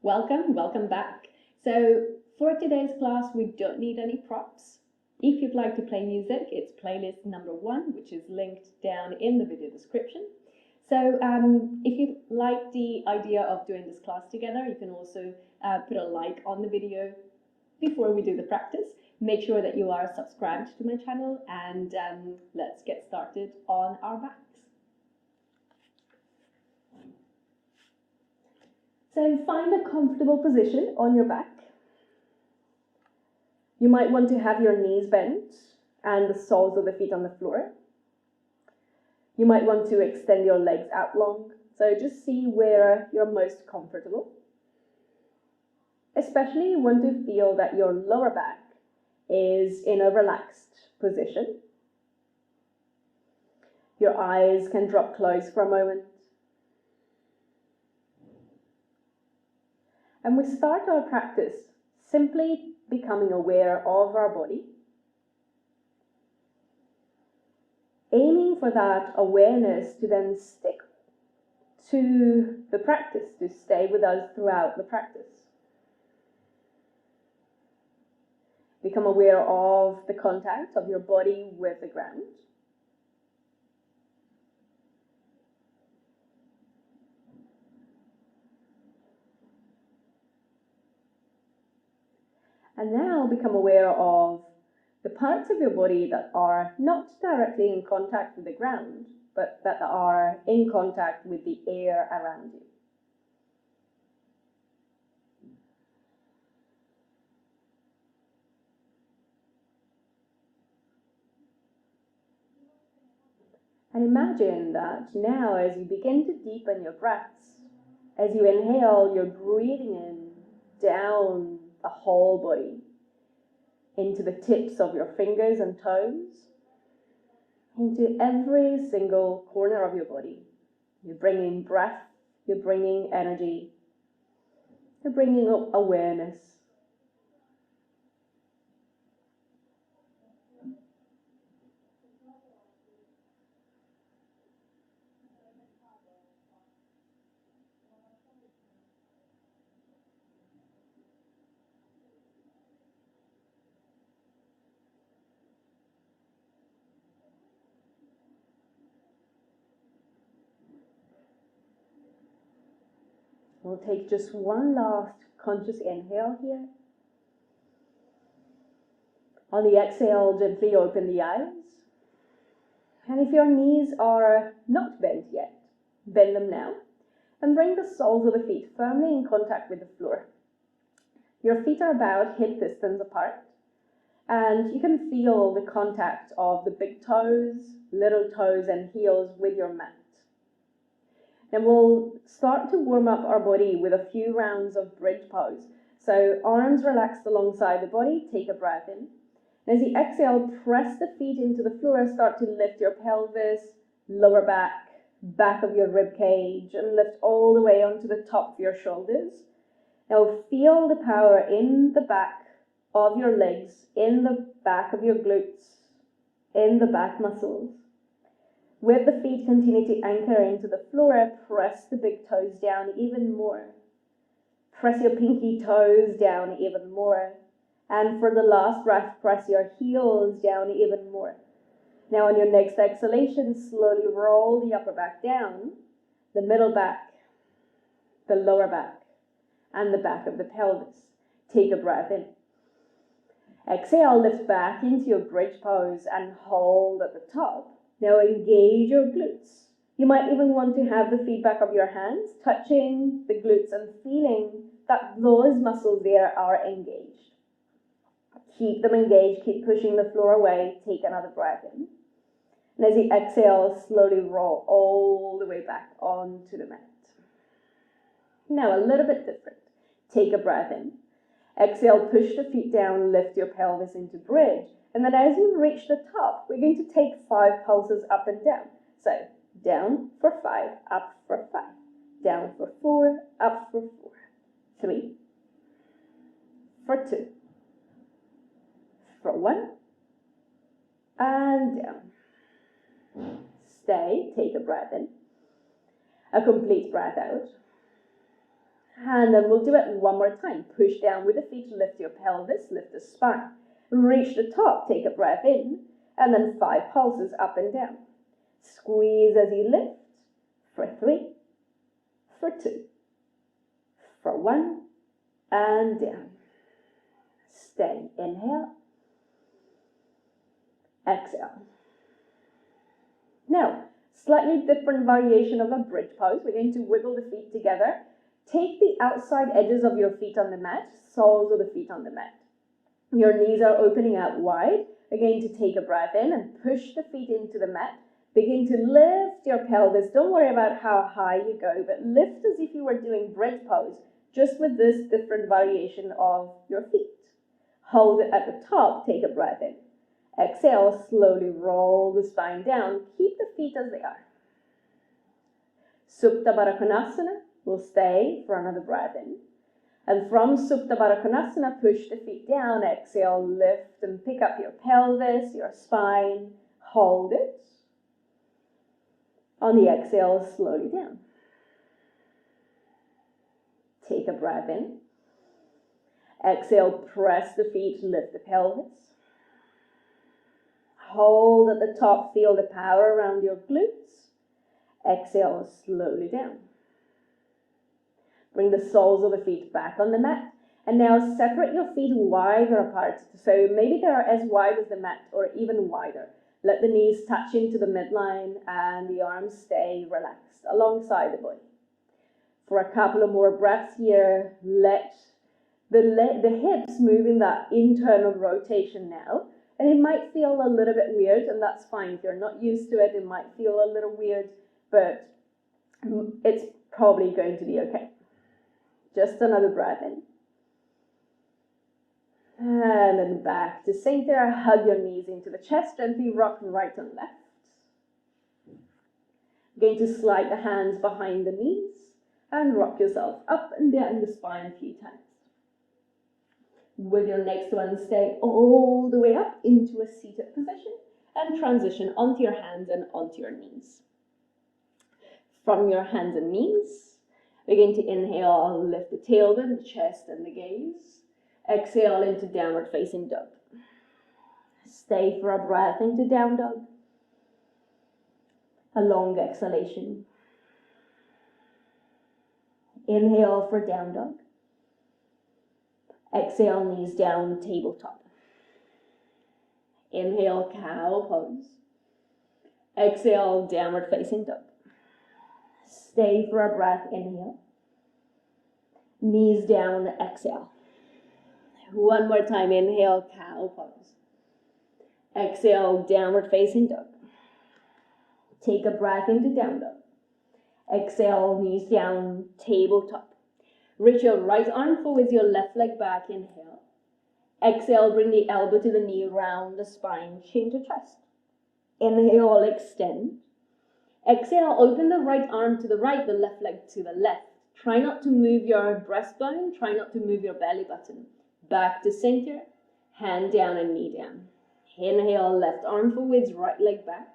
Welcome back. So for today's class, we don't need any props. If you'd like to play music, it's playlist number 1, which is linked down in the video description. So if you like the idea of doing this class together, you can also put a like on the video before we do the practice. Make sure that you are subscribed to my channel, and let's get started on our backs. So find a comfortable position on your back. You might want to have your knees bent and the soles of the feet on the floor. You might want to extend your legs out long. So just see where you're most comfortable. Especially you want to feel that your lower back is in a relaxed position. Your eyes can drop closed for a moment. And we start our practice simply becoming aware of our body, aiming for that awareness to then stick to the practice, to stay with us throughout the practice. Become aware of the contact of your body with the ground. And now become aware of the parts of your body that are not directly in contact with the ground, but that are in contact with the air around you. And imagine that now as you begin to deepen your breaths, as you inhale, you're breathing in down the whole body, into the tips of your fingers and toes, into every single corner of your body. You're bringing breath, you're bringing energy, you're bringing up awareness. We'll take just one last conscious inhale here. On the exhale, gently open the eyes. And if your knees are not bent yet, bend them now. And bring the soles of the feet firmly in contact with the floor. Your feet are about hip distance apart. And you can feel the contact of the big toes, little toes, and heels with your mat. And we'll start to warm up our body with a few rounds of bridge pose. So arms relaxed alongside the body, take a breath in. And as you exhale, press the feet into the floor, start to lift your pelvis, lower back, back of your rib cage, and lift all the way onto the top of your shoulders. Now feel the power in the back of your legs, in the back of your glutes, in the back muscles. With the feet, continue to anchor into the floor. Press the big toes down even more. Press your pinky toes down even more. And for the last breath, press your heels down even more. Now on your next exhalation, slowly roll the upper back down, the middle back, the lower back, and the back of the pelvis. Take a breath in. Exhale, lift back into your bridge pose and hold at the top. Now engage your glutes. You might even want to have the feedback of your hands touching the glutes and feeling that those muscles there are engaged. Keep them engaged, keep pushing the floor away, take another breath in. And as you exhale, slowly roll all the way back onto the mat. Now a little bit different. Take a breath in. Exhale, push the feet down, lift your pelvis into bridge. And then as you reach the top, we're going to take 5 pulses up and down. So down for 5, up for 5, down for 4, up for 4, 3, for 2, for 1, and down. Stay, take a breath in, a complete breath out. And then we'll do it one more time. Push down with the feet, lift your pelvis, lift the spine. Reach the top, take a breath in, and then 5 pulses up and down. Squeeze as you lift, for 3, for 2, for 1, and down. Stay. Inhale. Exhale. Now, slightly different variation of a bridge pose. We're going to wiggle the feet together. Take the outside edges of your feet on the mat, soles of the feet on the mat. Your knees are opening out wide. We're going to take a breath in and push the feet into the mat. Begin to lift your pelvis. Don't worry about how high you go, but lift as if you were doing bridge pose, just with this different variation of your feet. Hold it at the top, take a breath in. Exhale, slowly roll the spine down. Keep the feet as they are. Supta Baddha Konasana will stay for another breath in. And from Supta Baddha Konasana, push the feet down. Exhale, lift and pick up your pelvis, your spine. Hold it. On the exhale, slowly down. Take a breath in. Exhale, press the feet, lift the pelvis. Hold at the top, feel the power around your glutes. Exhale, slowly down. Bring the soles of the feet back on the mat. And now separate your feet wider apart. So maybe they are as wide as the mat or even wider. Let the knees touch into the midline and the arms stay relaxed alongside the body. For a couple of more breaths here, let the hips move in that internal rotation now. And it might feel a little bit weird, and that's fine. If you're not used to it, it might feel a little weird, but it's probably going to be okay. Just another breath in. And then back to center. Hug your knees into the chest. Gently rock right and left. Going to slide the hands behind the knees and rock yourself up and down the spine a few times. With your next one, stay all the way up into a seated position and transition onto your hands and onto your knees. From your hands and knees, we're going to inhale, lift the tailbone, the chest, and the gaze. Exhale into downward facing dog. Stay for a breath into down dog. A long exhalation. Inhale for down dog. Exhale, knees down, tabletop. Inhale, cow pose. Exhale, downward facing dog. Stay for a breath, inhale. Knees down, exhale. One more time, inhale, cow pose. Exhale, downward facing dog. Take a breath into down dog. Exhale, knees down, tabletop. Reach your right arm forward, your left leg back, inhale. Exhale, bring the elbow to the knee, round the spine, chin to chest. Inhale, extend. Exhale, open the right arm to the right, the left leg to the left. Try not to move your breastbone, try not to move your belly button. Back to center, hand down and knee down. Inhale, left arm forwards, right leg back.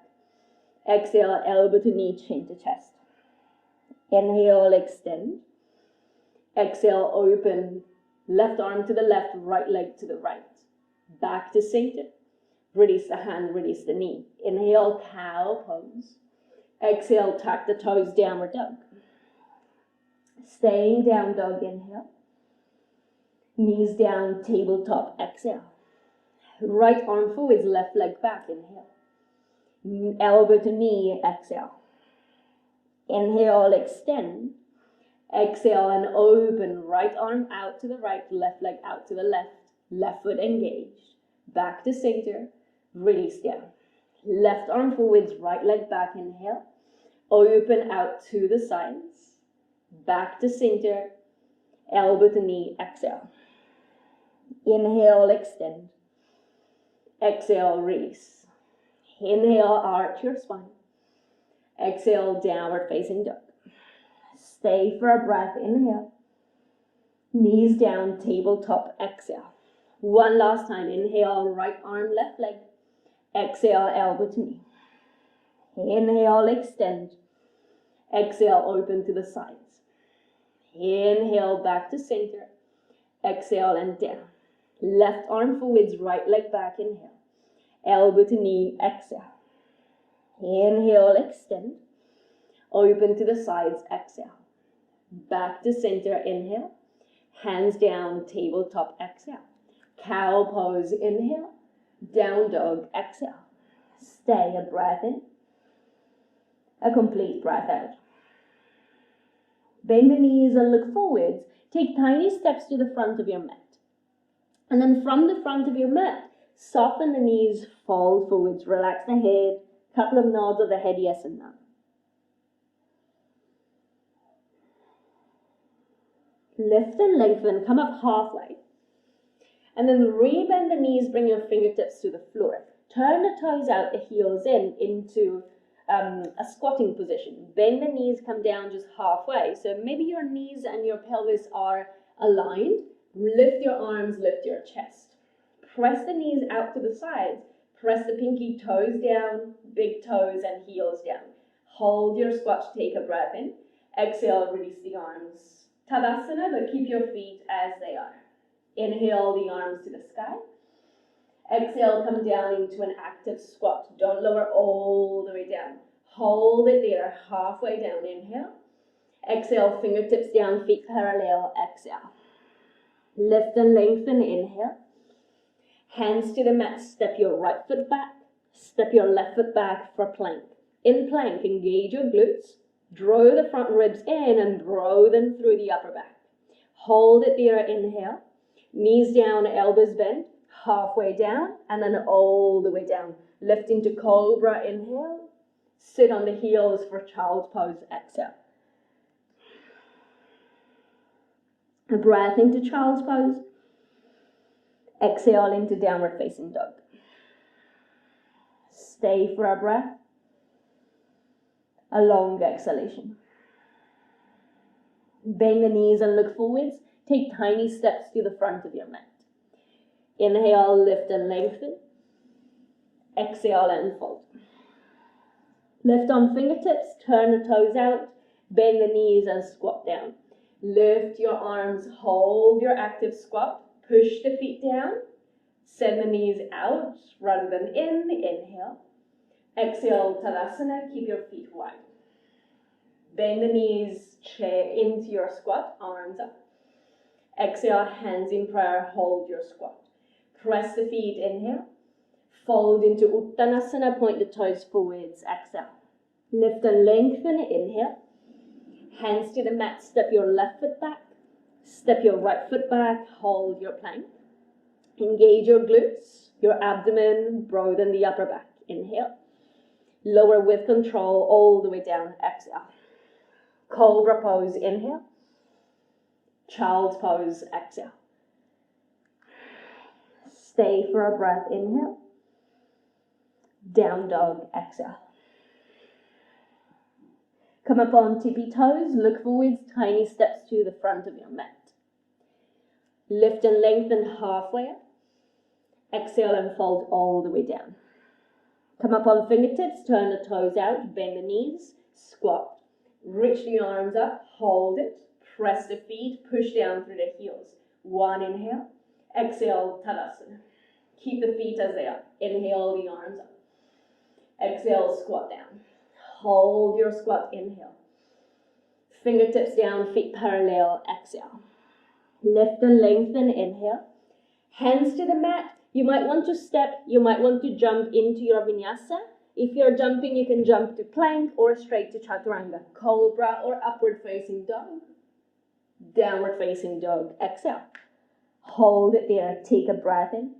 Exhale, elbow to knee, chin to chest. Inhale, extend. Exhale, open, left arm to the left, right leg to the right. Back to center. Release the hand, release the knee. Inhale, cow pose. Exhale, tuck the toes, downward dog. Staying down dog, inhale. Knees down, tabletop, exhale. Right arm forwards, left leg back, inhale. Elbow to knee, exhale. Inhale, extend. Exhale and open, right arm out to the right, left leg out to the left, left foot engaged. Back to center, release down. Left arm forwards, right leg back, inhale. Open out to the sides, back to center, elbow to knee, exhale. Inhale, extend. Exhale, release. Inhale, arch your spine. Exhale, downward facing dog. Stay for a breath, inhale. Knees down, tabletop, exhale. One last time, inhale, right arm, left leg. Exhale, elbow to knee. Inhale, extend. Exhale, open to the sides. Inhale, back to center. Exhale and down. Left arm forwards, right leg back, inhale. Elbow to knee, exhale. Inhale, extend. Open to the sides, exhale. Back to center, inhale. Hands down, tabletop, exhale. Cow pose, inhale. Down dog, exhale. Stay a breath in. A complete breath out. Bend the knees and look forwards. Take tiny steps to the front of your mat. And then from the front of your mat, soften the knees, fold forwards, relax the head. Couple of nods of the head, yes and no. Lift and lengthen, come up halfway. And then rebend the knees, bring your fingertips to the floor. Turn the toes out, the heels in, into a squatting position. Bend the knees, come down just halfway. So maybe your knees and your pelvis are aligned. Lift your arms, lift your chest. Press the knees out to the sides. Press the pinky toes down, big toes and heels down. Hold your squat, take a breath in. Exhale, release the arms. Tadasana, but keep your feet as they are. Inhale the arms to the sky. Exhale, come down into an active squat. Don't lower all the way down. Hold it there, halfway down. Inhale. Exhale, fingertips down, feet parallel. Exhale. Lift and lengthen. Inhale. Hands to the mat. Step your right foot back. Step your left foot back for plank. In plank, engage your glutes. Draw the front ribs in and draw them through the upper back. Hold it there. Inhale. Knees down, elbows bent. Halfway down and then all the way down. Lift into cobra, inhale. Sit on the heels for child's pose, exhale. A breath into child's pose. Exhale into downward facing dog. Stay for a breath. A long exhalation. Bend the knees and look forwards. Take tiny steps to the front of your mat. Inhale, lift and lengthen. Exhale and fold. Lift on fingertips, turn the toes out, bend the knees and squat down. Lift your arms, hold your active squat, push the feet down, send the knees out rather than in, inhale. Exhale, Tadasana, keep your feet wide. Bend the knees, chair into your squat, arms up. Exhale, hands in prayer, hold your squat. Press the feet, inhale. Fold into Uttanasana, point the toes forwards, exhale. Lift and lengthen, inhale. Hands to the mat, step your left foot back. Step your right foot back, hold your plank. Engage your glutes, your abdomen, broaden the upper back, inhale. Lower with control all the way down, exhale. Cobra pose, inhale. Child's pose, exhale. Stay for a breath, inhale. Down dog, exhale. Come up on tippy toes, look forwards, tiny steps to the front of your mat. Lift and lengthen halfway up. Exhale and fold all the way down. Come up on fingertips, turn the toes out, bend the knees, squat. Reach the arms up, hold it, press the feet, push down through the heels. One inhale, exhale, Tadasana. Keep the feet as they are. Inhale the arms up. Exhale, squat down. Hold your squat, inhale. Fingertips down, feet parallel, exhale. Lift and lengthen, inhale. Hands to the mat. You might want to step, you might want to jump into your vinyasa. If you're jumping, you can jump to plank or straight to chaturanga. Cobra or upward facing dog. Downward facing dog, exhale. Hold it there, take a breath in.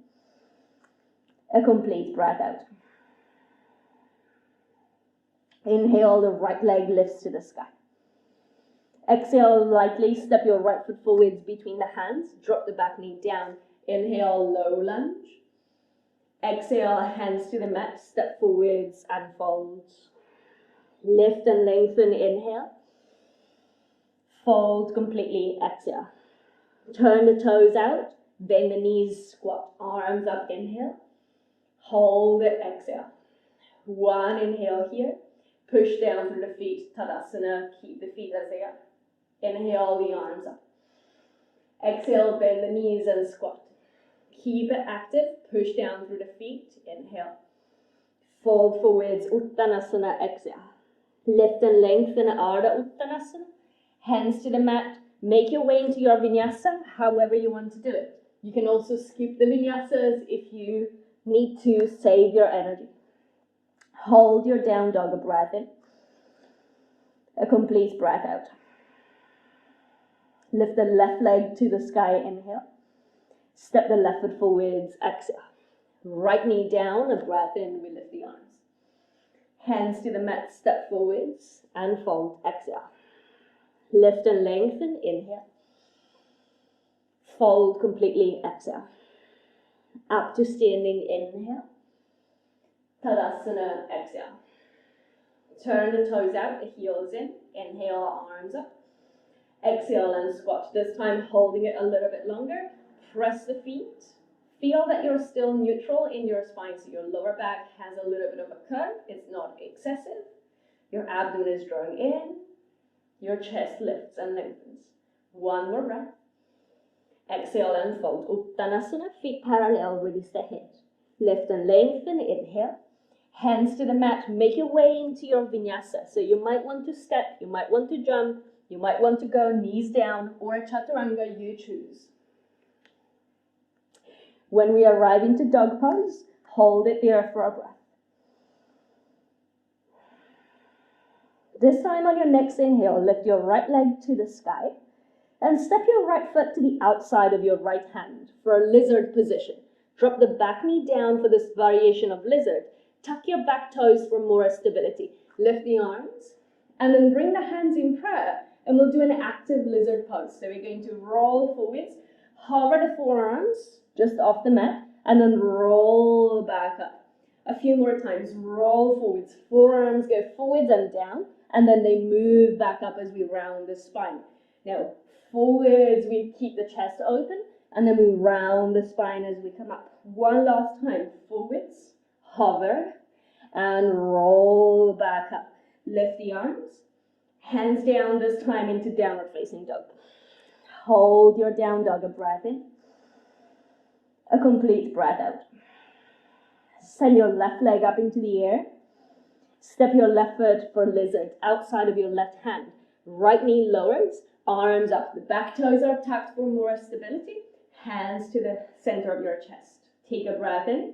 A complete breath out. Inhale, the right leg lifts to the sky. Exhale, lightly step your right foot forwards between the hands. Drop the back knee down. Inhale, low lunge. Exhale, hands to the mat. Step forwards and fold. Lift and lengthen, inhale. Fold completely, exhale. Turn the toes out. Bend the knees, squat. Arms up, inhale. Hold it, exhale. One inhale here. Push down through the feet, Tadasana. Keep the feet as they are. Inhale the arms up. Exhale, bend the knees and squat. Keep it active, push down through the feet, inhale. Fold forwards, Uttanasana, exhale. Lift and lengthen, Ardha Uttanasana. Hands to the mat, make your way into your vinyasa, however you want to do it. You can also skip the vinyasas if you need to save your energy. Hold your down dog, a breath in. A complete breath out. Lift the left leg to the sky, inhale. Step the left foot forwards, exhale. Right knee down, a breath in, we lift the arms. Hands to the mat, step forwards and fold, exhale. Lift and lengthen, inhale. Fold completely, exhale. Up to standing, inhale. Tadasana, exhale. Turn the toes out, the heels in. Inhale, arms up. Exhale and squat. This time holding it a little bit longer. Press the feet. Feel that you're still neutral in your spine, so your lower back has a little bit of a curve. It's not excessive. Your abdomen is drawing in. Your chest lifts and lengthens. One more breath. Exhale and fold. Uttanasana, feet parallel, release the head. Lift and lengthen, inhale. Hands to the mat, make your way into your vinyasa. So you might want to step, you might want to jump, you might want to go knees down, or a chaturanga, you choose. When we arrive into dog pose, hold it there for a breath. This time on your next inhale, lift your right leg to the sky and step your right foot to the outside of your right hand for a lizard position. Drop the back knee down for this variation of lizard. Tuck your back toes for more stability. Lift the arms and then bring the hands in prayer and we'll do an active lizard pose. So we're going to roll forwards, hover the forearms just off the mat and then roll back up. A few more times, roll forwards, forearms go forwards and down and then they move back up as we round the spine. Now, forwards, we keep the chest open and then we round the spine as we come up. One last time, forwards, hover and roll back up. Lift the arms, hands down, this time into downward facing dog. Hold your down dog, a breath in, a complete breath out. Send your left leg up into the air. Step your left foot for lizard outside of your left hand. Right knee lowers, arms up. The back toes are tucked for more stability. Hands to the center of your chest. Take a breath in.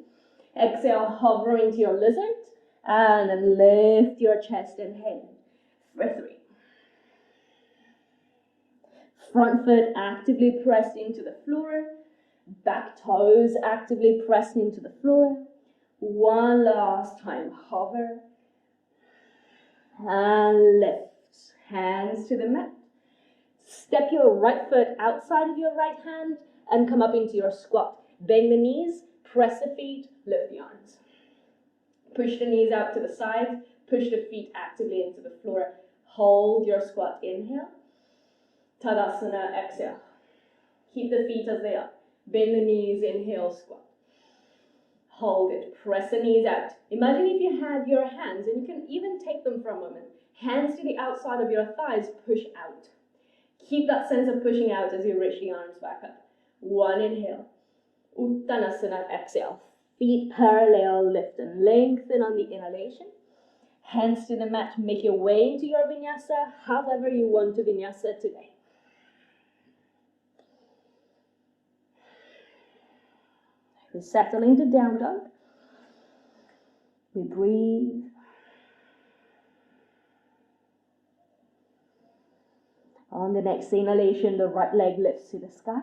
Exhale, hover into your lizard. And then lift your chest and head for 3. Front foot actively pressed into the floor. Back toes actively pressed into the floor. One last time, hover. And lift. Hands to the mat. Step your right foot outside of your right hand and come up into your squat. Bend the knees, press the feet, lift the arms. Push the knees out to the sides, push the feet actively into the floor. Hold your squat, inhale. Tadasana, exhale. Keep the feet as they are. Bend the knees, inhale, squat. Hold it, press the knees out. Imagine if you had your hands, and you can even take them for a moment. Hands to the outside of your thighs, push out. Keep that sense of pushing out as you reach the arms back up. One inhale. Uttanasana, exhale. Feet parallel, lift and lengthen on the inhalation. Hands to the mat, make your way into your vinyasa, however you want to vinyasa today. We settle into down dog. We breathe. On the next inhalation, the right leg lifts to the sky.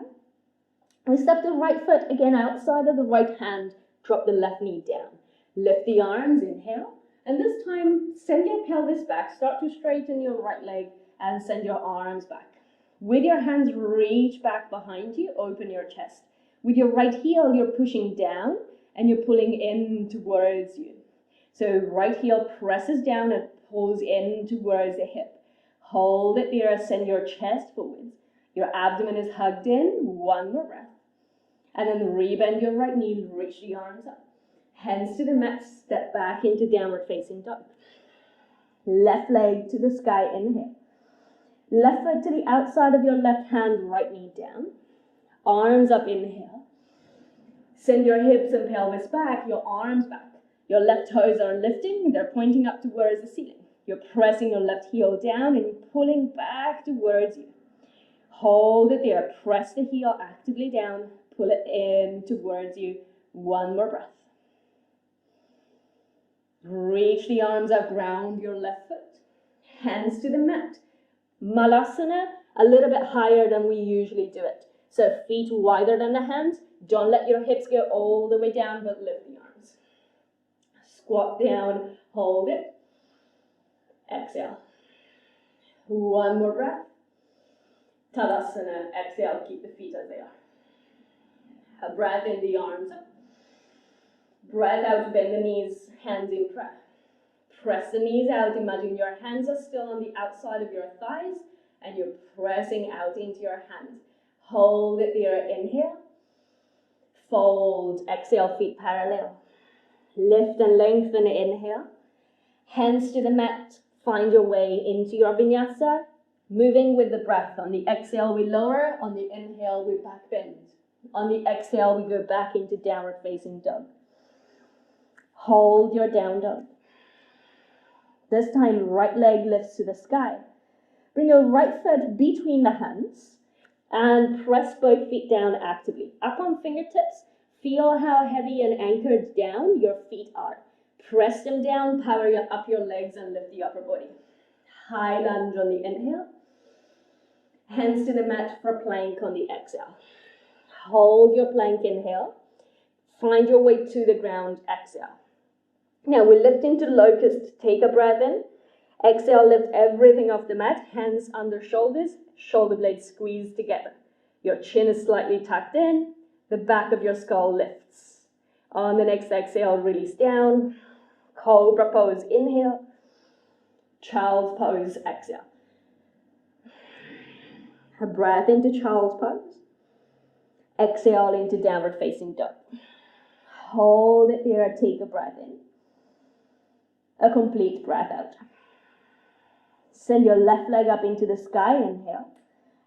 We step the right foot again outside of the right hand. Drop the left knee down. Lift the arms, inhale. And this time, send your pelvis back. Start to straighten your right leg and send your arms back. With your hands, reach back behind you. Open your chest. With your right heel, you're pushing down and you're pulling in towards you. So right heel presses down and pulls in towards the hip. Hold it there. Send your chest forwards. Your abdomen is hugged in. One more breath. And then rebend your right knee, reach the arms up. Hands to the mat, step back into downward facing dog. Left leg to the sky, inhale. Left foot to the outside of your left hand, right knee down. Arms up, inhale. Send your hips and pelvis back, your arms back. Your left toes are lifting, they're pointing up towards the ceiling. You're pressing your left heel down and pulling back towards you. Hold it there, press the heel actively down, pull it in towards you. One more breath. Reach the arms up, ground your left foot. Hands to the mat. Malasana, a little bit higher than we usually do it. So feet wider than the hands. Don't let your hips go all the way down, but lift the arms. Squat down, hold it. Exhale. One more breath. Tadasana, exhale, keep the feet as they are. A breath in, the arms up. Breath out, bend the knees, hands in prayer. Press the knees out, imagine your hands are still on the outside of your thighs and you're pressing out into your hands. Hold it there, inhale. Fold, exhale, feet parallel. Lift and lengthen, inhale. Hands to the mat, find your way into your vinyasa. Moving with the breath. On the exhale, we lower. On the inhale, we back bend. On the exhale, we go back into downward facing dog. Hold your down dog. This time, right leg lifts to the sky. Bring your right foot between the hands and press both feet down actively. Up on fingertips, feel how heavy and anchored down your feet are. Press them down, power up your legs and lift the upper body. High lunge on the inhale. Hands to the mat for plank on the exhale. Hold your plank, inhale. Find your way to the ground, exhale. Now we lift into locust, take a breath in. Exhale, lift everything off the mat, hands under shoulders, shoulder blades squeeze together. Your chin is slightly tucked in, the back of your skull lifts. On the next exhale, release down. Cobra pose, inhale. Child's pose, exhale. A breath into child's pose. Exhale into downward facing dog. Hold it there, take a breath in. A complete breath out. Send your left leg up into the sky, inhale.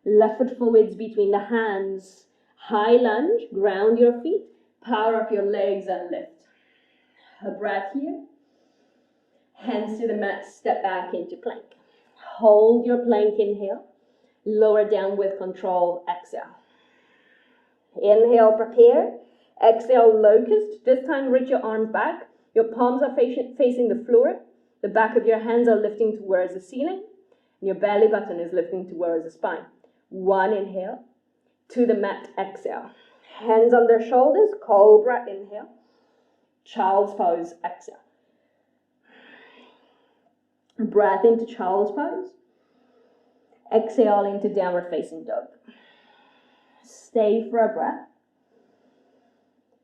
Left foot forwards between the hands. High lunge, ground your feet. Power up your legs and lift. A breath here. Hands to the mat, step back into plank. Hold your plank, inhale. Lower down with control, exhale. Inhale, prepare. Exhale, locust. This time reach your arms back. Your palms are facing the floor. The back of your hands are lifting towards the ceiling. And your belly button is lifting towards the spine. One inhale. To the mat, exhale. Hands under shoulders, cobra, inhale. Child's pose, exhale. Breath into child's pose. Exhale into downward facing dog. Stay for a breath.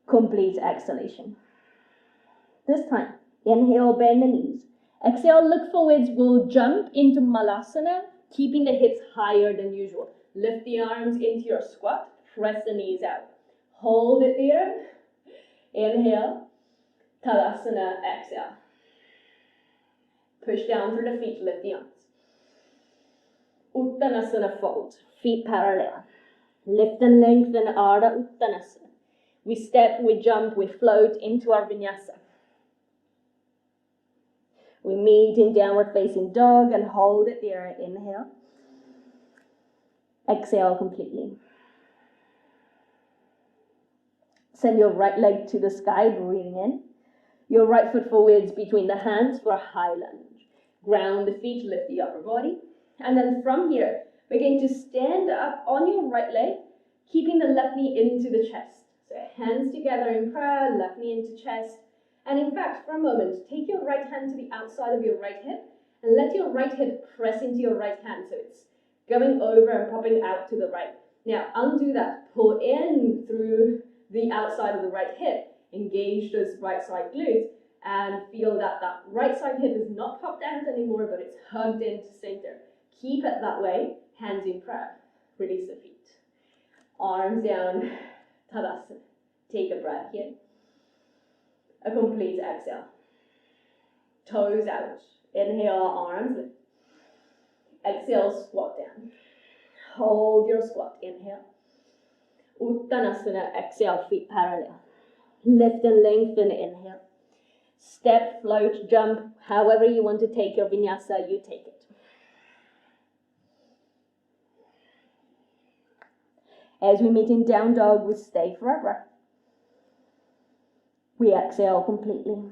Complete exhalation. This time, inhale, bend the knees. Exhale, look forwards. We'll jump into malasana, keeping the hips higher than usual. Lift the arms into your squat. Press the knees out. Hold it there. Inhale. Tadasana, exhale. Push down through the feet, lift the arms. Uttanasana, fold. Feet parallel. Lift and lengthen, Ardha Uttanasana. We step, we jump, we float into our vinyasa. We meet in downward facing dog and hold it there. Inhale. Exhale completely. Send your right leg to the sky, breathing in. Your right foot forwards between the hands for a high lunge. Ground the feet, lift the upper body. And then from here, we're going to stand up on your right leg, keeping the left knee into the chest. So hands together in prayer, left knee into chest. And in fact, for a moment, take your right hand to the outside of your right hip and let your right hip press into your right hand. So it's going over and popping out to the right. Now undo that, pull in through the outside of the right hip, engage those right side glutes and feel that that right side hip is not popped out anymore, but it's hugged into center. Keep it that way, hands in prayer. Release the feet. Arms down, Tadasana. Take a breath here. A complete exhale. Toes out. Inhale, arms lift. Exhale, squat down. Hold your squat, inhale. Uttanasana, exhale, feet parallel. Lift and lengthen, inhale. Step, float, jump, however you want to take your vinyasa, you take it. As we meet in down dog, we stay for a breath. We exhale completely.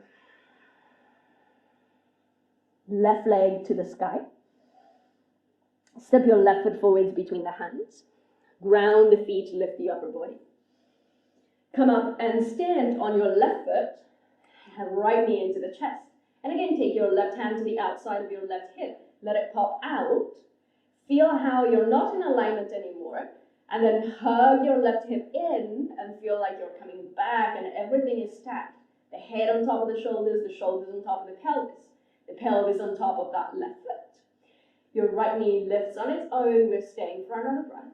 Left leg to the sky. Step your left foot forwards between the hands. Ground the feet, lift the upper body. Come up and stand on your left foot. Have right knee into the chest. And again, take your left hand to the outside of your left hip. Let it pop out. Feel how you're not in alignment anymore. And then hug your left hip in and feel like you're coming back and everything is stacked. The head on top of the shoulders on top of the pelvis on top of that left foot. Your right knee lifts on its own. We're staying for another breath.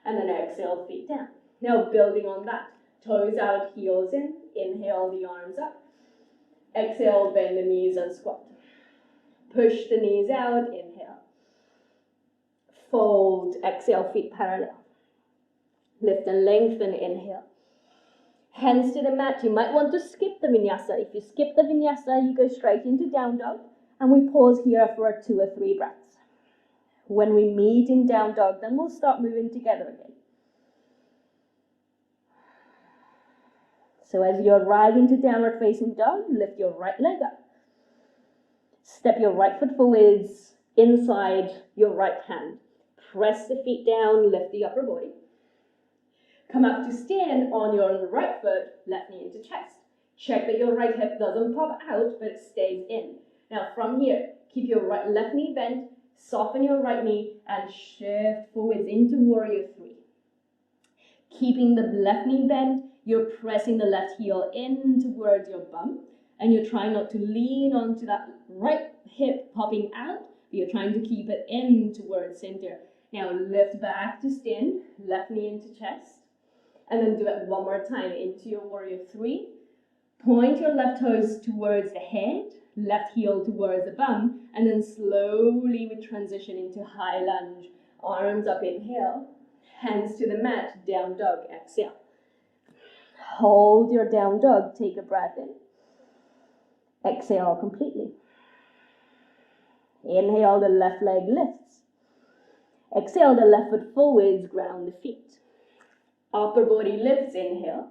And then exhale, feet down. Now building on that. Toes out, heels in. Inhale, the arms up. Exhale, bend the knees and squat. Push the knees out, inhale. Fold, exhale, feet parallel. Lift and lengthen, inhale. Hands to the mat. You might want to skip the vinyasa. If you skip the vinyasa, you go straight into down dog. And we pause here for 2 or 3 breaths. When we meet in down dog, then we'll start moving together again. So as you arrive into downward facing dog, lift your right leg up. Step your right foot forwards inside your right hand. Press the feet down, lift the upper body. Come up to stand on your right foot, left knee into chest. Check that your right hip doesn't pop out, but it stays in. Now from here, keep your left knee bent, soften your right knee, and shift forwards into warrior 3. Keeping the left knee bent, you're pressing the left heel in towards your bum, and you're trying not to lean onto that right hip popping out, but you're trying to keep it in towards center. Now lift back to stand, left knee into chest, and then do it one more time into your warrior 3. Point your left toes towards the head, left heel towards the bum, and then slowly we transition into high lunge. Arms up, inhale, hands to the mat, down dog, exhale. Hold your down dog, take a breath in. Exhale completely. Inhale, the left leg lifts. Exhale, the left foot forwards, ground the feet. Upper body lifts, inhale.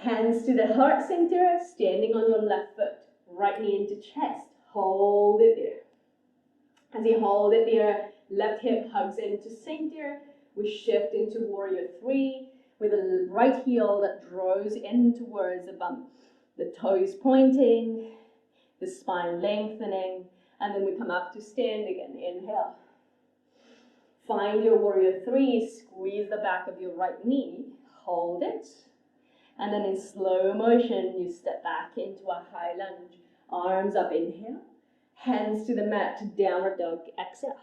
Hands to the heart center, standing on your left foot. Right knee into chest, hold it there. As you hold it there, left hip hugs into center. We shift into warrior 3 with the right heel that draws in towards the bum. The toes pointing, the spine lengthening, and then we come up to stand again. Inhale. Find your warrior 3, squeeze the back of your right knee, hold it, and then in slow motion, you step back into a high lunge. Arms up, inhale. Hands to the mat, downward dog, exhale.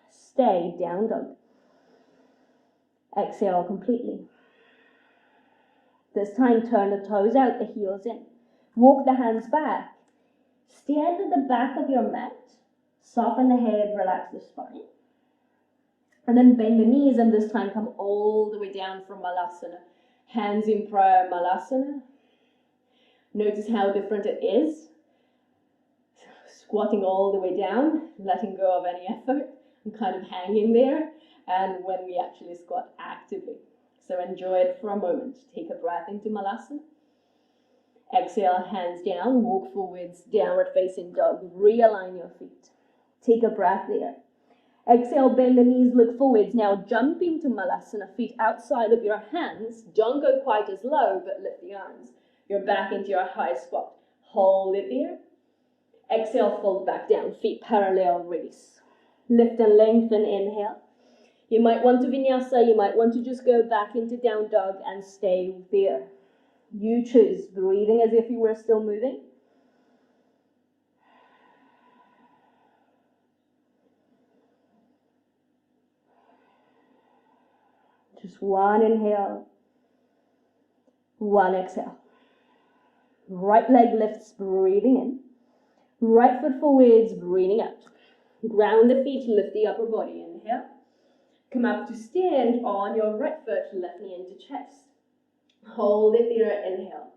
Stay, down dog. Exhale completely. This time, turn the toes out, the heels in. Walk the hands back. Stand at the back of your mat. Soften the head, relax the spine. And then bend the knees, and this time come all the way down from Malasana. Hands in prayer, Malasana. Notice how different it is. Squatting all the way down, letting go of any effort, and kind of hanging there. And when we actually squat actively. So enjoy it for a moment. Take a breath into Malasana. Exhale, hands down, walk forwards, downward facing dog. Realign your feet. Take a breath there. Exhale, bend the knees, look forwards. Now jump into Malasana, feet outside of your hands. Don't go quite as low, but lift the arms. You're back into your high squat. Hold it there. Exhale, fold back down, feet parallel, release. Lift and lengthen, inhale. You might want to vinyasa, you might want to just go back into down dog and stay there. You choose, breathing as if you were still moving. Just one inhale, one exhale. Right leg lifts, breathing in. Right foot forwards, breathing out. Ground the feet, lift the upper body. Inhale. Come up to stand on your right foot, left knee into chest. Hold it there, inhale.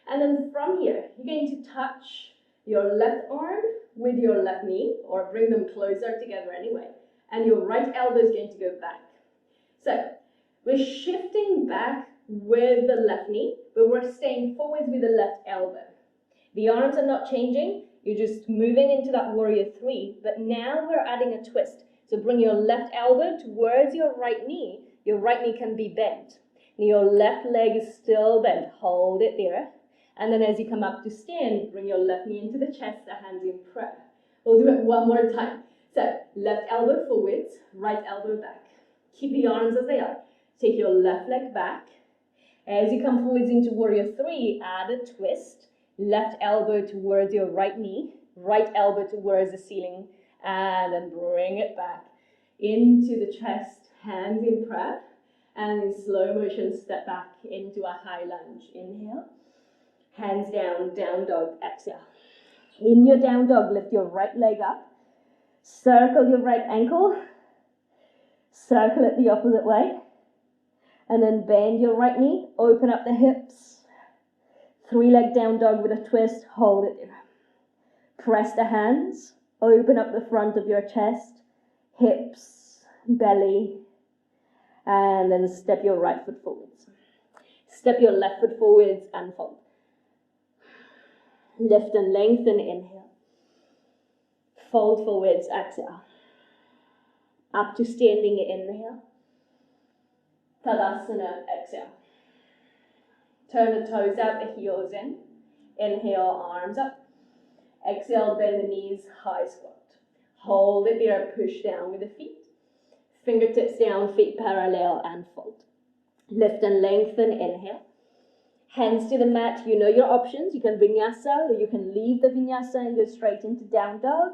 And then from here, you're going to touch your left arm with your left knee, or bring them closer together anyway. And your right elbow is going to go back. So we're shifting back with the left knee, but we're staying forwards with the left elbow. The arms are not changing. You're just moving into that warrior three, but now we're adding a twist. So bring your left elbow towards your right knee. Your right knee can be bent. And your left leg is still bent. Hold it there. And then as you come up to stand, bring your left knee into the chest, the hands in prayer. We'll do it one more time. So left elbow forwards, right elbow back. Keep the arms as they are. Take your left leg back. As you come forwards into warrior three, add a twist. Left elbow towards your right knee, right elbow towards the ceiling, and then bring it back into the chest, hands in prayer, and in slow motion step back into a high lunge. Inhale, hands down, down dog, exhale. In your down dog, lift your right leg up, circle your right ankle, circle it the opposite way, and then bend your right knee, open up the hips. Three-leg down dog with a twist, hold it there. Press the hands, open up the front of your chest, hips, belly, and then step your right foot forwards. Step your left foot forwards and fold. Lift and lengthen, inhale. Fold forwards, exhale. Up to standing, inhale. Tadasana, exhale. Turn the toes out, the heels in. Inhale, arms up. Exhale, bend the knees, high squat. Hold it there, push down with the feet. Fingertips down, feet parallel, and fold. Lift and lengthen, inhale. Hands to the mat, you know your options. You can vinyasa, or you can leave the vinyasa and go straight into down dog.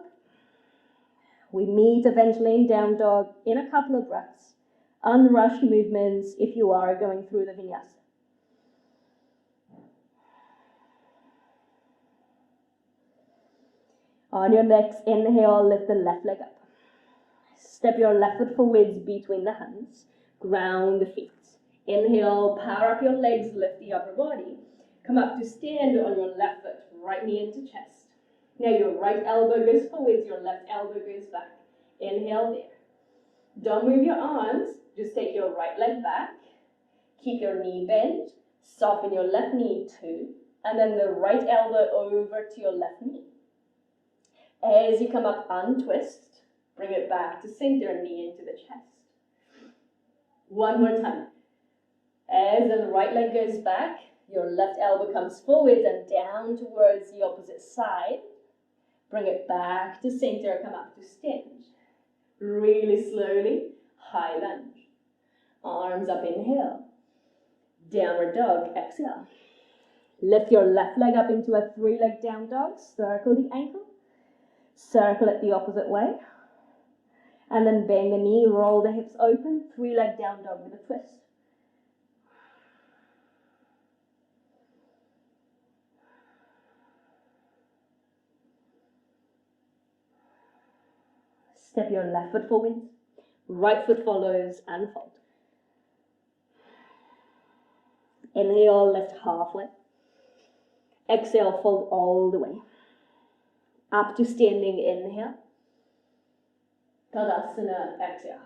We meet eventually in down dog in a couple of breaths. Unrushed movements if you are going through the vinyasa. On your next inhale, lift the left leg up. Step your left foot forwards between the hands. Ground the feet. Inhale, power up your legs, lift the upper body. Come up to stand on your left foot, right knee into chest. Now your right elbow goes forwards, your left elbow goes back. Inhale there. Don't move your arms, just take your right leg back. Keep your knee bent. Soften your left knee too. And then the right elbow over to your left knee. As you come up, untwist, bring it back to center, knee into the chest. One more time. As the right leg goes back, your left elbow comes forward and down towards the opposite side. Bring it back to center, come up to stand. Really slowly, high lunge. Arms up, inhale. Downward dog, exhale. Lift your left leg up into a three-leg down dog, circle the ankle. Circle it the opposite way. And then bend the knee, roll the hips open, three-leg down dog with a twist. Step your left foot forwards, right foot follows and fold. Inhale, lift halfway. Exhale, fold all the way. Up to standing, inhale. Tadasana, exhale.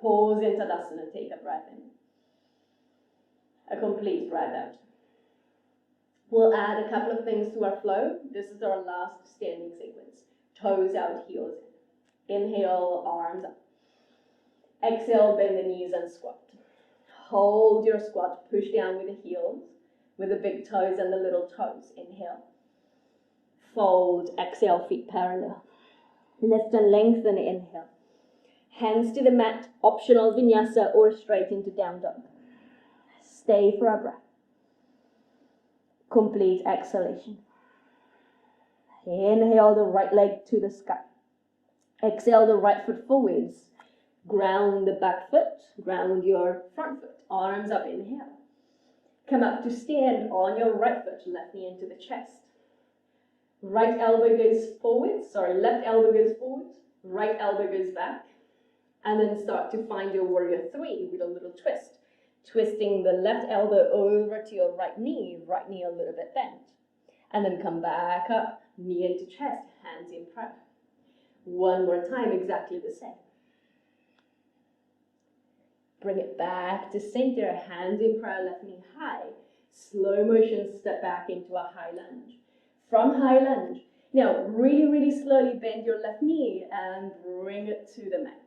Pause in Tadasana, take a breath in. A complete breath out. We'll add a couple of things to our flow. This is our last standing sequence. Toes out, heels in. Inhale, arms up. Exhale, bend the knees and squat. Hold your squat, push down with the heels, with the big toes and the little toes. Inhale. Fold, exhale, feet parallel. Lift and lengthen, inhale. Hands to the mat, optional vinyasa or straight into down dog. Stay for a breath. Complete exhalation. Inhale the right leg to the sky. Exhale the right foot forwards. Ground the back foot, ground your front foot. Arms up, inhale. Come up to stand on your right foot, left knee into the chest. Right elbow goes forwards, left elbow goes forwards, right elbow goes back. And then start to find your warrior three with a little twist. Twisting the left elbow over to your right knee a little bit bent. And then come back up, knee into chest, hands in prayer. One more time, exactly the same. Bring it back to center, hands in prayer, left knee high. Slow motion, step back into a high lunge. From high lunge, now really slowly bend your left knee and bring it to the mat.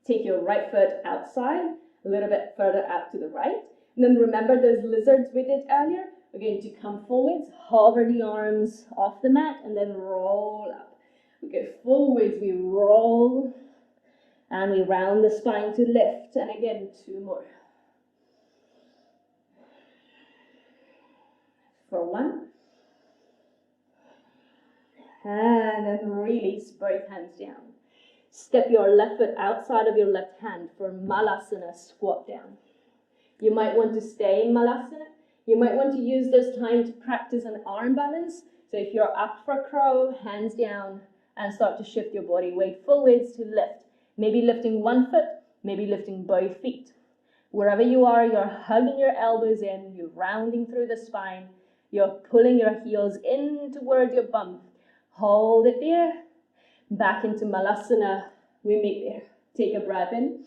Take your right foot outside, a little bit further out to the right. And then remember those lizards we did earlier? We're going to come forwards, hover the arms off the mat, and then roll up. We go forwards, we roll, and we round the spine to lift. And again, 2 more. For 1. And then release both hands down. Step your left foot outside of your left hand for Malasana, squat down. You might want to stay in Malasana. You might want to use this time to practice an arm balance. So if you're up for crow, hands down, and start to shift your body weight forwards to lift. Maybe lifting one foot, maybe lifting both feet. Wherever you are, you're hugging your elbows in, you're rounding through the spine, you're pulling your heels in toward your bum. Hold it there. Back into Malasana, we meet there. Take a breath in.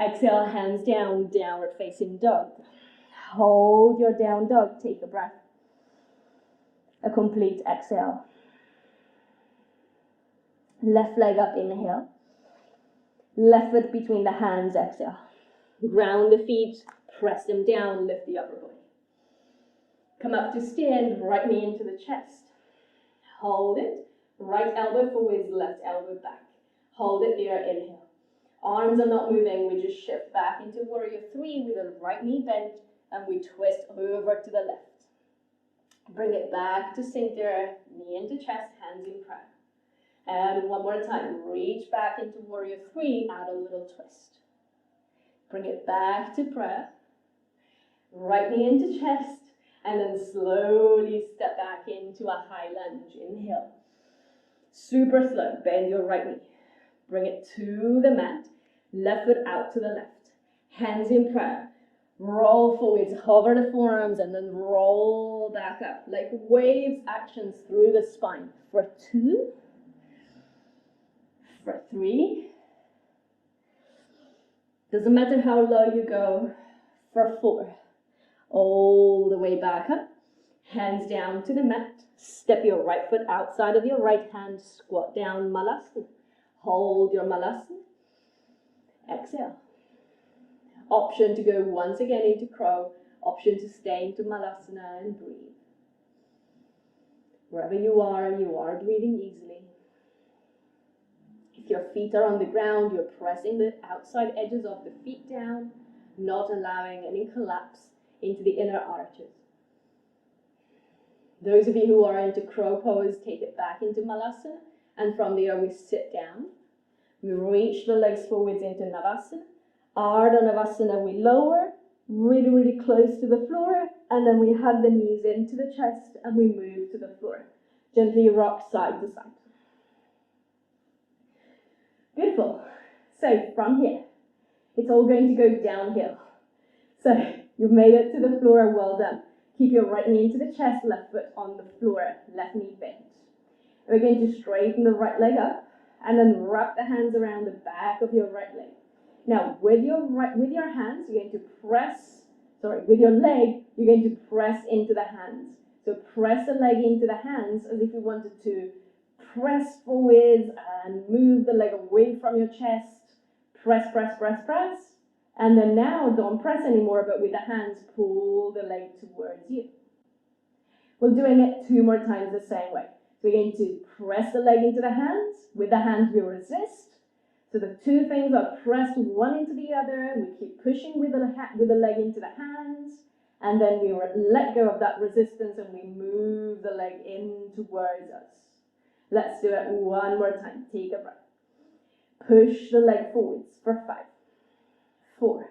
Exhale, hands down, downward facing dog. Hold your down dog, take a breath. A complete exhale. Left leg up, inhale. Left foot between the hands, exhale. Ground the feet, press them down, lift the upper body. Come up to stand, right knee into the chest. Hold it. Right elbow forwards, left elbow back. Hold it there, inhale. Arms are not moving, we just shift back into warrior three with the right knee bent and we twist over to the left. Bring it back to center, knee into chest, hands in prayer. And one more time, reach back into warrior three, add a little twist. Bring it back to prayer. Right knee into chest, and then slowly step back into a high lunge. Inhale. Super slow, bend your right knee. Bring it to the mat. Left foot out to the left. Hands in prayer. Roll forwards, hover the forearms, and then roll back up. Like waves actions through the spine. For 2. For 3. Doesn't matter how low you go. For 4. All the way back up. Hands down to the mat. Step your right foot outside of your right hand. Squat down, Malasana. Hold your Malasana. Exhale. Option to go once again into crow. Option to stay into Malasana and breathe. Wherever you are breathing easily. If your feet are on the ground, you're pressing the outside edges of the feet down, not allowing any collapse into the inner arches. Those of you who are into crow pose, take it back into Malasana, and from there we sit down. We reach the legs forwards into Navasana. Ardha Navasana, we lower, really close to the floor, and then we hug the knees into the chest and we move to the floor. Gently rock side to side. Beautiful. So from here, it's all going to go downhill. So you've made it to the floor, well done. Keep your right knee into the chest, left foot on the floor, left knee bent. We're going to straighten the right leg up and then wrap the hands around the back of your right leg. Now with your hands, you're going to with your leg, you're going to press into the hands. So press the leg into the hands as if you wanted to press forwards and move the leg away from your chest. Press. And then now don't press anymore, but with the hands, pull the leg towards you. We're doing it 2 more times the same way. So we're going to press the leg into the hands. With the hands, we resist. So the 2 things are pressed one into the other. We keep pushing with the leg into the hands. And then we let go of that resistance and we move the leg in towards us. Let's do it 1 more time. Take a breath. Push the leg forwards for 5. 4,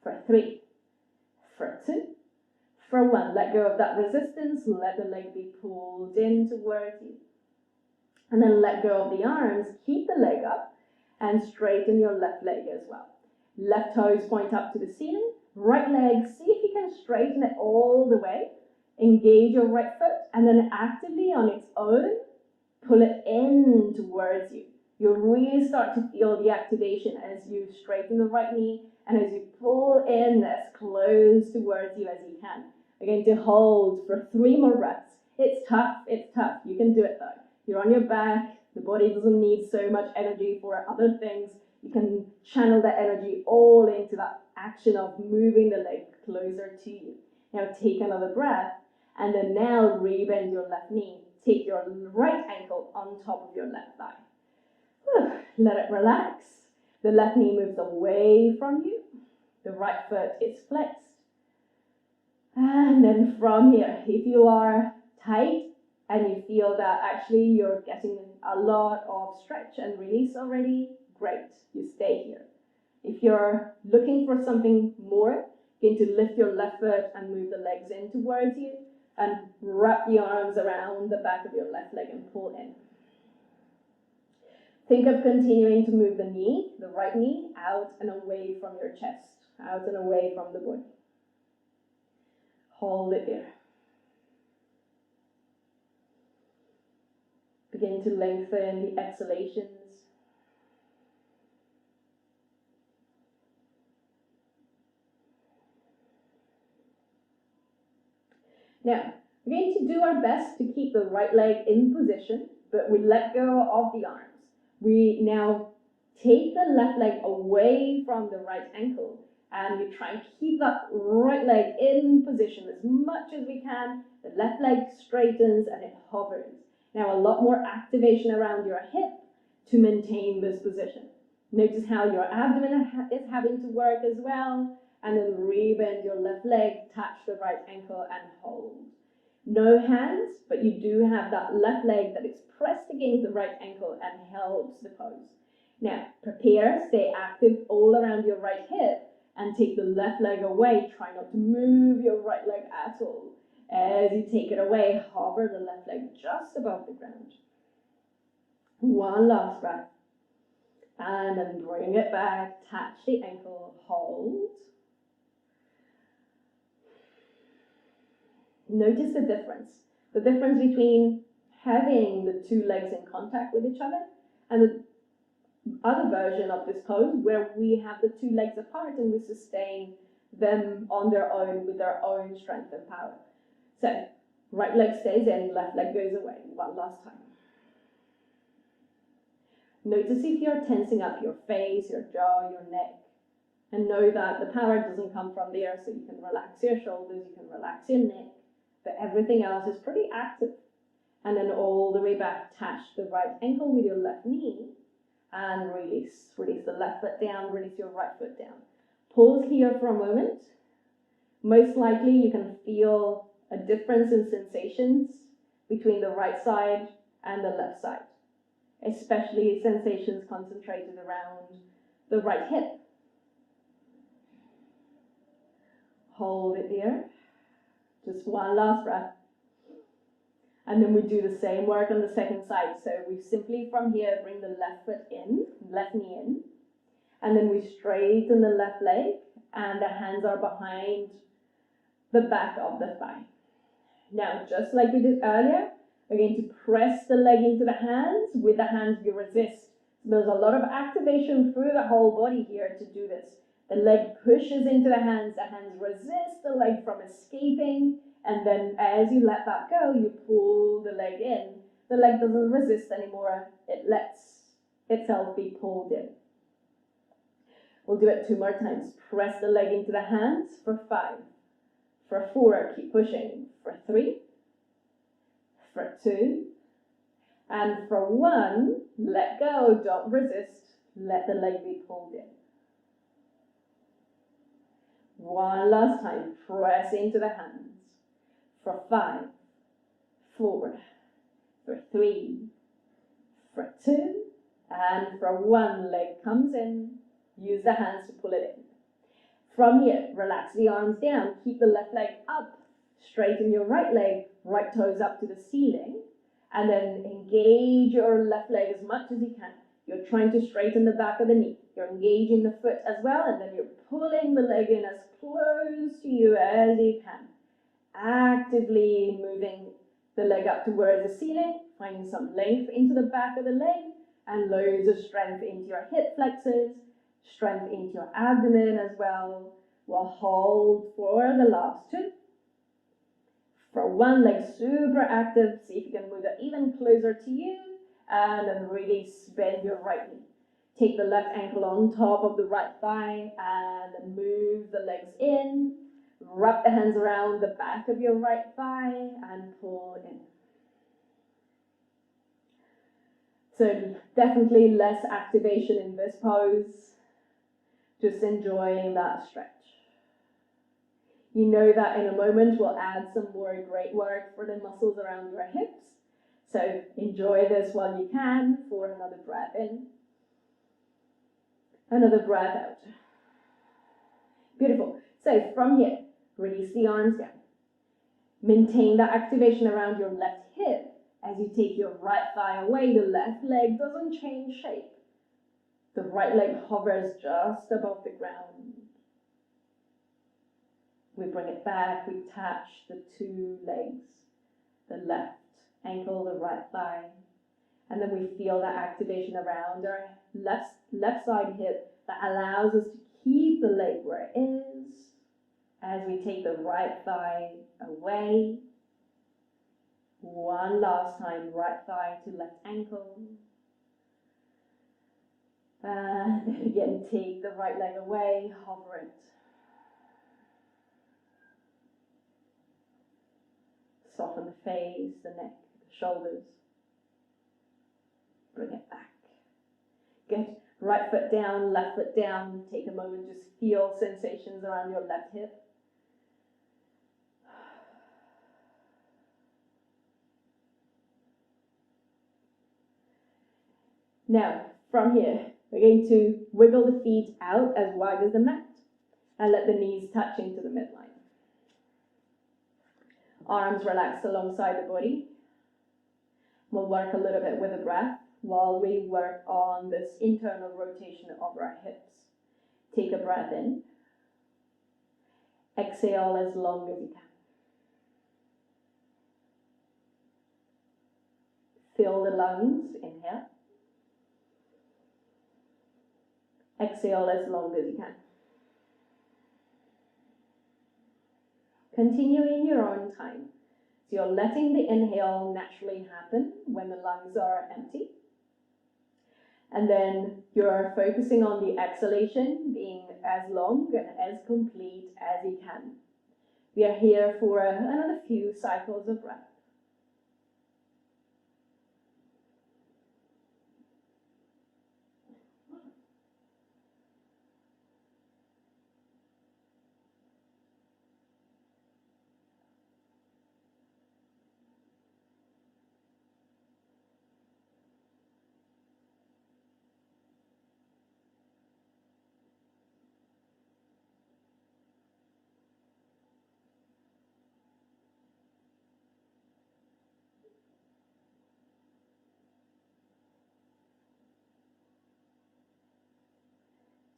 for 3, for 2, for 1. Let go of that resistance. Let the leg be pulled in towards you. And then let go of the arms. Keep the leg up. and straighten your left leg as well. Left toes point up to the ceiling, right leg, see if you can straighten it all the way. Engage your right foot and then actively on its own, pull it in towards you. You'll really start to feel the activation as you straighten the right knee and as you pull in as close towards you as you can. We're going to hold for 3 more breaths. It's tough, it's tough. You can do it though. You're on your back. The body doesn't need so much energy for other things. You can channel that energy all into that action of moving the leg closer to you. Now take another breath and then now rebend your left knee. Take your right ankle on top of your left thigh. Let it relax. The left knee moves away from you. The right foot is flexed. And then from here, if you are tight and you feel that actually you're getting a lot of stretch and release already, great, you stay here. If you're looking for something more, you're going to lift your left foot and move the legs in towards you and wrap the arms around the back of your left leg and pull in. Think of continuing to move the knee, the right knee, out and away from your chest, out and away from the body. Hold it there. Begin to lengthen the exhalations. Now, we're going to do our best to keep the right leg in position, but we let go of the arms. We now take the left leg away from the right ankle and we try and keep that right leg in position as much as we can. The left leg straightens and it hovers. Now a lot more activation around your hip to maintain this position. Notice how your abdomen is having to work as well. And then rebend your left leg, touch the right ankle and hold. No hands, but you do have that left leg that is pressed against the right ankle and helps the pose. Now, prepare, stay active all around your right hip and take the left leg away. Try not to move your right leg at all. As you take it away, hover the left leg just above the ground. One last breath. And then bring it back, touch the ankle, hold. Notice the difference between having the 2 legs in contact with each other and the other version of this pose where we have the 2 legs apart and we sustain them on their own with their own strength and power. So, right leg stays in, left leg goes away. One last time. Notice if you're tensing up your face, your jaw, your neck, and know that the power doesn't come from there, so you can relax your shoulders, you can relax your neck, but everything else is pretty active. And then all the way back, touch the right ankle with your left knee and release. Release the left foot down, release your right foot down. Pause here for a moment. Most likely you can feel a difference in sensations between the right side and the left side, especially sensations concentrated around the right hip. Hold it there. Just one last breath. And then we do the same work on the second side. So we simply from here bring the left foot in, left knee in, and then we straighten the left leg and the hands are behind the back of the thigh. Now, just like we did earlier, we're going to press the leg into the hands. With the hands, you resist. So there's a lot of activation through the whole body here to do this. The leg pushes into the hands resist the leg from escaping, and then as you let that go, you pull the leg in. The leg doesn't resist anymore, it lets itself be pulled in. We'll do it 2 more times. Press the leg into the hands for 5. For 4, keep pushing. For 3, for 2, and for 1, let go, don't resist, let the leg be pulled in. One last time, press into the hands. For 5, 4, for 3, for 2, and for 1, leg comes in. Use the hands to pull it in. From here, relax the arms down, keep the left leg up, straighten your right leg, right toes up to the ceiling, and then engage your left leg as much as you can. You're trying to straighten the back of the knee. You're engaging the foot as well, and then you're pulling the leg in as close to you as you can. Actively moving the leg up towards the ceiling, finding some length into the back of the leg, and loads of strength into your hip flexors, strength into your abdomen as well. We'll hold for the last two. For one leg, super active. See if you can move it even closer to you, and then really bend your right knee. Take the left ankle on top of the right thigh, and move the legs in. Wrap the hands around the back of your right thigh, and pull in. So definitely less activation in this pose. Just enjoying that stretch. You know that in a moment we'll add some more great work for the muscles around your hips. So enjoy this while you can for another breath in. Another breath out. Beautiful. So from here, release the arms down. Maintain that activation around your left hip. As you take your right thigh away, the left leg doesn't change shape. The right leg hovers just above the ground. We bring it back, we touch the two legs, the left ankle, the right thigh, and then we feel that activation around our left side hip that allows us to keep the leg where it is as we take the right thigh away. One last time, right thigh to left ankle. And then again, take the right leg away, hover it. Soften the face, the neck, the shoulders. Bring it back. Good. Right foot down, left foot down. Take a moment, just feel sensations around your left hip. Now, from here, we're going to wiggle the feet out as wide as the mat and let the knees touch into the midline. Arms relaxed alongside the body. We'll work a little bit with the breath while we work on this internal rotation of our hips. Take a breath in. Exhale as long as you can. Fill the lungs. Inhale. Exhale as long as you can. Continue in your own time. So you're letting the inhale naturally happen when the lungs are empty. And then you're focusing on the exhalation being as long and as complete as you can. We are here for another few cycles of breath.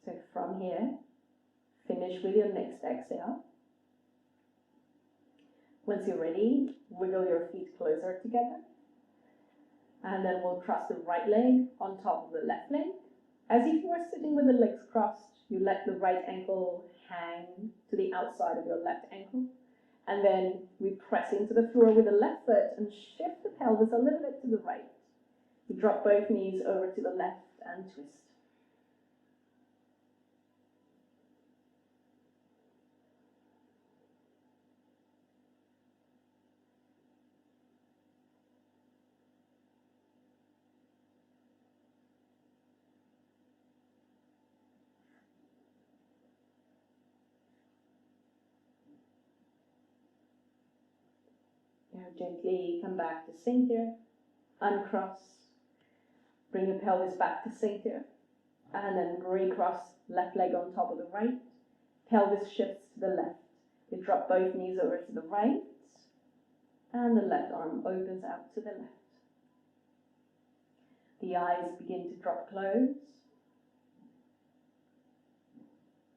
So from here, finish with your next exhale. Once you're ready, wiggle your feet closer together. And then we'll cross the right leg on top of the left leg. As if you were sitting with the legs crossed, you let the right ankle hang to the outside of your left ankle. And then we press into the floor with the left foot and shift the pelvis a little bit to the right. You drop both knees over to the left and twist. Now gently come back to center, uncross, bring your pelvis back to center, and then recross left leg on top of the right, pelvis shifts to the left. You drop both knees over to the right, and the left arm opens out to the left. The eyes begin to drop close.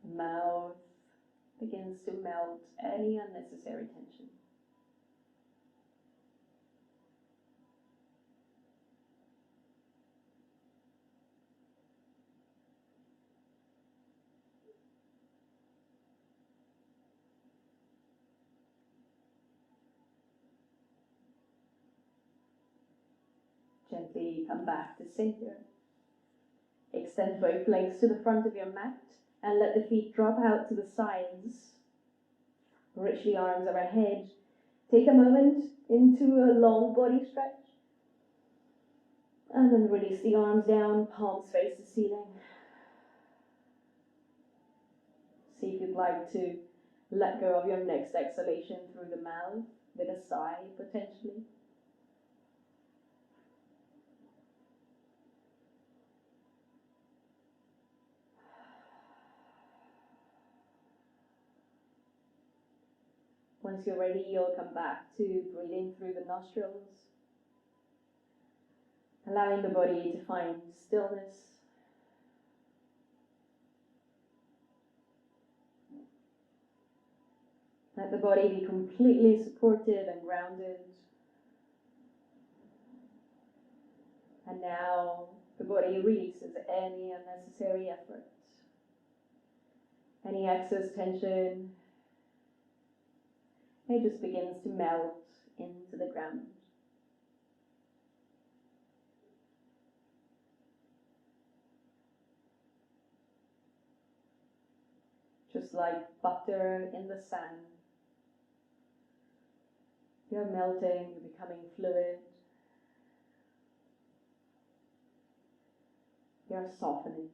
The mouth begins to melt any unnecessary tension. Gently come back to center. Extend both legs to the front of your mat and let the feet drop out to the sides. Reach the arms overhead. Take a moment into a long body stretch. And then release the arms down, palms face the ceiling. See if you'd like to let go of your next exhalation through the mouth with a sigh potentially. Once you're ready, you'll come back to breathing through the nostrils, allowing the body to find stillness. Let the body be completely supported and grounded. And now the body releases any unnecessary effort, any excess tension. It just begins to melt into the ground. Just like butter in the sand. You're melting, you're becoming fluid. You're softening.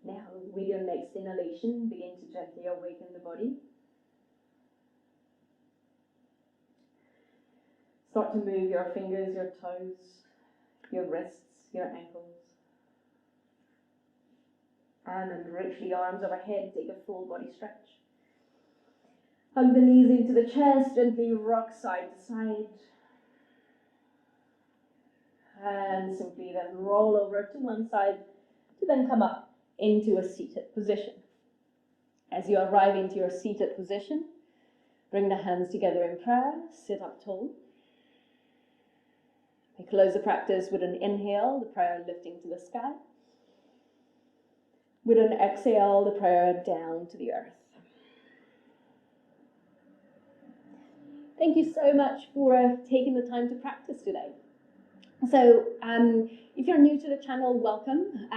Now, with your next inhalation, begin to gently awaken the body. Start to move your fingers, your toes, your wrists, your ankles. And then reach the arms overhead, take a full body stretch. Hug the knees into the chest, gently rock side to side. And simply then roll over to one side to then come up into a seated position. As you arrive into your seated position, bring the hands together in prayer, sit up tall. We close the practice with an inhale, the prayer lifting to the sky. With an exhale, the prayer down to the earth. Thank you so much for taking the time to practice today. So if you're new to the channel, welcome.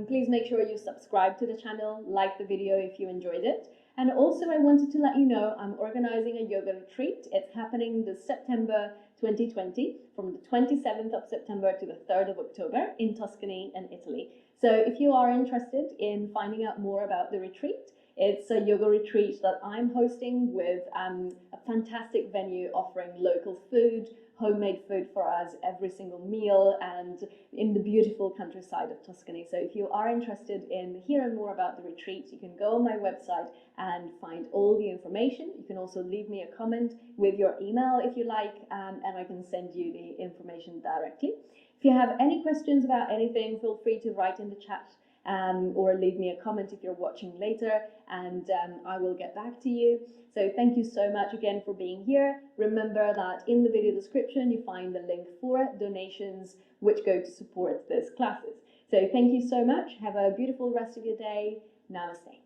Please make sure you subscribe to the channel, like the video if you enjoyed it. And also I wanted to let you know I'm organizing a yoga retreat. It's happening this September 2020 from the 27th of September to the 3rd of October in Tuscany and Italy. So if you are interested in finding out more about the retreat, it's a yoga retreat that I'm hosting with a fantastic venue offering local food, homemade food for us every single meal, and in the beautiful countryside of Tuscany. So if you are interested in hearing more about the retreat, you can go on my website and find all the information. You can also leave me a comment with your email if you like, and I can send you the information directly. If you have any questions about anything, feel free to write in the chat or leave me a comment if you're watching later, and I will get back to you. So thank you so much again for being here. Remember that in the video description you find the link for donations which go to support these classes. So thank you so much. Have a beautiful rest of your day. Namaste.